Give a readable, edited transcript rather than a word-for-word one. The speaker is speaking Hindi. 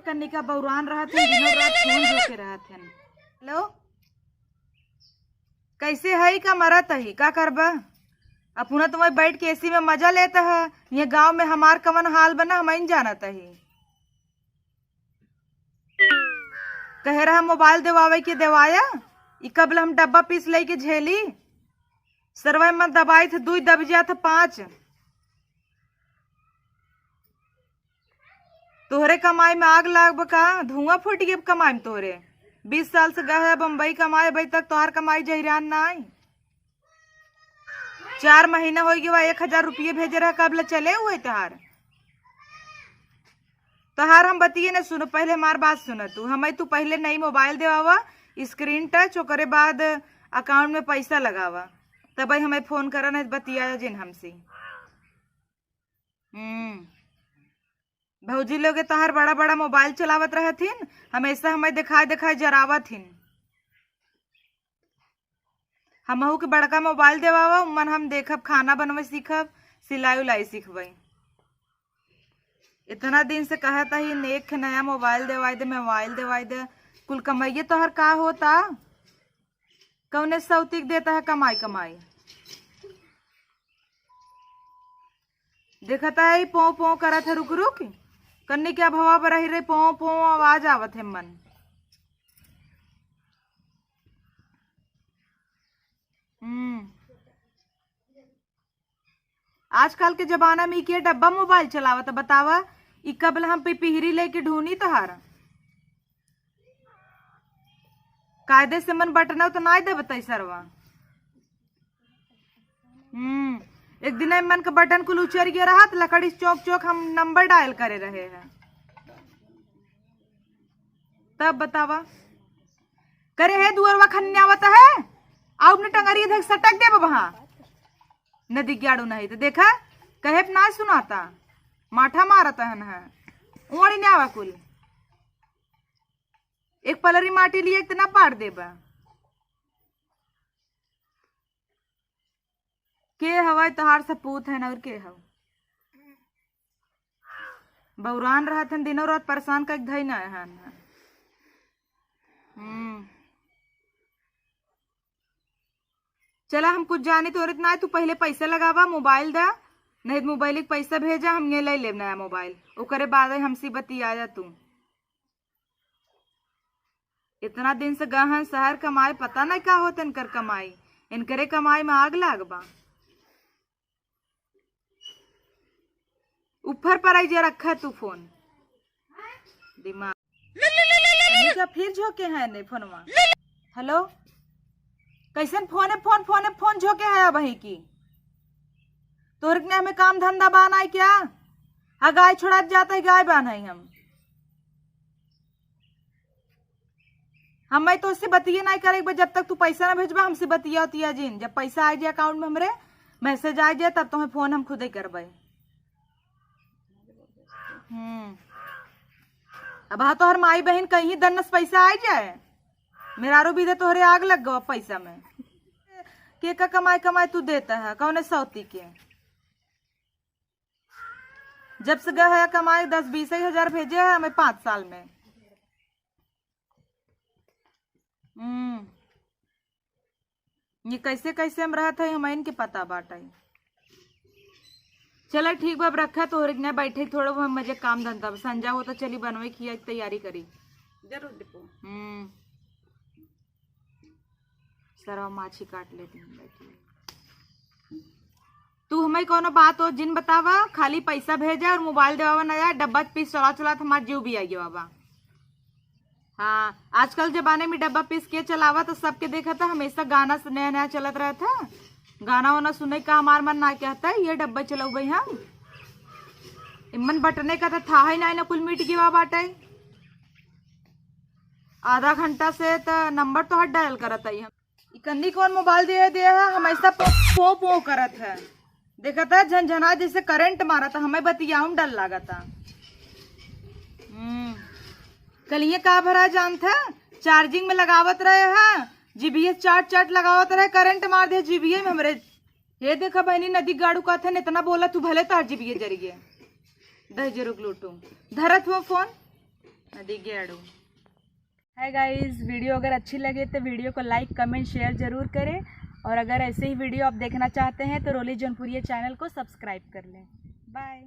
कन्निका बौरान रहा थे, दिनों रात फोन होके रहा थे। हेलो, कैसे है का मरत ही का करबा? अपना तुम्हें बैठ के एसी में मजा लेता है। ये गांव में हमार कवन हाल बना हम जानत ही। कह रहा मोबाइल देवावे के देवाया कबल हम डब्बा पीस ले के झेली सरवा में दबाई थे 2 दब जा था 5। तोहरे कमाई में आग लाग बका, धुआं फूट गए कमाई में तोहरे। 20 साल से गए बम्बई कमाए, अभी तक तोहार कमाई जहिरान ना आई। 4 महीना हो गया 1000 रुपये भेजे रहा, कबल चले हुए तोहार हम बतिए न सुनो, पहले हमार बात सुन तू। हमें तू पहले नई मोबाइल देवावा, स्क्रीन टच, ओकरे बाद अकाउंट में पैसा लगावा, तब हमें फोन करा नहीं बतिया जिन हमसे। भौजी लोग तोहार बड़ा बड़ा मोबाइल चलावत रहथिन, हमेशा हमें दिखाए दिखाए जरावत हिन। हमहू के बड़का मोबाइल देवावा, मन हम देखब, खाना बनवे सीखब, सिलाई उलाई सीखबई। इतना दिन से कहता ही नेक नया मोबाइल देवाई दे, मोबाइल देवाई दे। कुल कमाइए तोहर का होता? कौने सौतिक देता है कमाई कमाई? देखता है पो पो करा था, रुक रुक कन्नी क्या भवा पर रही पो पो आवाज आवत है मन। आजकल के जमाना में के डब्बा मोबाइल चलावत बतावा, कबल हम पिपहिरी लेके ढूंढी तहार। कायदे से मन बटन तो ना दे बताई सरवा। एक दिन मन का बटन कुल उचर गया रहा, लकड़ी चौक चौक हम नंबर डायल करे रहे हैं, तब बतावा करे है दुअरवा खन्यावत है आउ ने टंगरी धक सटक दे वहां नदी ग्याड़ू नहीं तो देखा कहे ना सुनाता माठा मारता है ओड़ी ने आवा कुल एक पलरी माटी लिए इतना पार देबा के हवाई तोहार सपूत है और के हव बौरान रहा थे दिनों रात परेशान का धई ना है। चला हम कुछ जाने तो इतना है, तू पहले पैसा लगावा मोबाइल दा, नहीं तो मोबाइल के पैसा भेजा हम ये ले नया मोबाइल, ओकरे बाद हमसे बतिया जा। तू इतना दिन से गहन शहर कमाए, पता नहीं का होता इनकर कमाई, इनकरे कमाई में आग लागबा। ऊपर पर आई जे रखा तू फोन दिमाग फिर झोंके है नहीं फोनवा। हेलो कैसन फोन है? फोन झोंके है वही की तोहर ने हमें काम धंधा बाना है क्या? हाँ गाय छोड़ा जाता है, गाय बाना है हमें तो उससे बतिये नहीं करेगा जब तक तू पैसा ना भेजबा। हमसे बतिया होती जिन जब पैसा आ जाए अकाउंट में हमरे मैसेज आ जाए तब तुम्हें फोन हम खुद ही करबे। अब हाँ तोहर माई बहन कहीं दन्नस पैसा आ जाए, मेरारो भी दे तोहरे आग लग गो पैसा में। के का कमाई तू देता है कौन सौती के? जब से गया है कमाई 10-20 हजार भेजे है हमें 5 साल में। ये कैसे कैसे हम रहते हैं हमें इनके पता बाटा। चला ठीक बाब रखा तो बैठे थोड़ा बहुत मजे काम धंधा संजा हो तो चली बनवे की तैयारी करी जरूर देखो। सरा माछी काट लेती हूँ बैठी। तू हमें कोनो बात हो जिन बतावा, खाली पैसा भेजा और मोबाइल देवा नया डब्बा पीस चला हमारा जीव भी आई बाबा। हाँ आजकल जमाने में डब्बा पीस के चलावा तो सबके देखा था, हमेशा गाना नया नया चलत रहा था, गाना वाना सुनने का हमार मन ना कहता है ये डब्बा चलाऊ भाई हम इमन बटने का था ही ना कुल मिट गया बाटे। आधा घंटा से तो नंबर तो हट डायल करत है हम कन्नी कौन मोबाइल दे है हमेशा पो पो करत है, देखा था झनझना जैसे करंट मारा था, हमें बतियाऊं डर लगा था। कल ये का भरा जान था चार्जिंग में लगावत रहे हैं जीबीए चाट लगावत रहे, करंट मार दे जीबीए में हमरे। ये देखा बहनी नदी गाड़ू का था इतना बोला तू भले तार जीबीए जरिए दह जरूर लूटू धरत हो फोन नदी गेड़ू। हाय गाइस, वीडियो अगर अच्छी लगे तो वीडियो को लाइक कमेंट शेयर ज़रूर करें, और अगर ऐसे ही वीडियो आप देखना चाहते हैं तो रोली जौनपुरिया चैनल को सब्सक्राइब कर लें। बाय।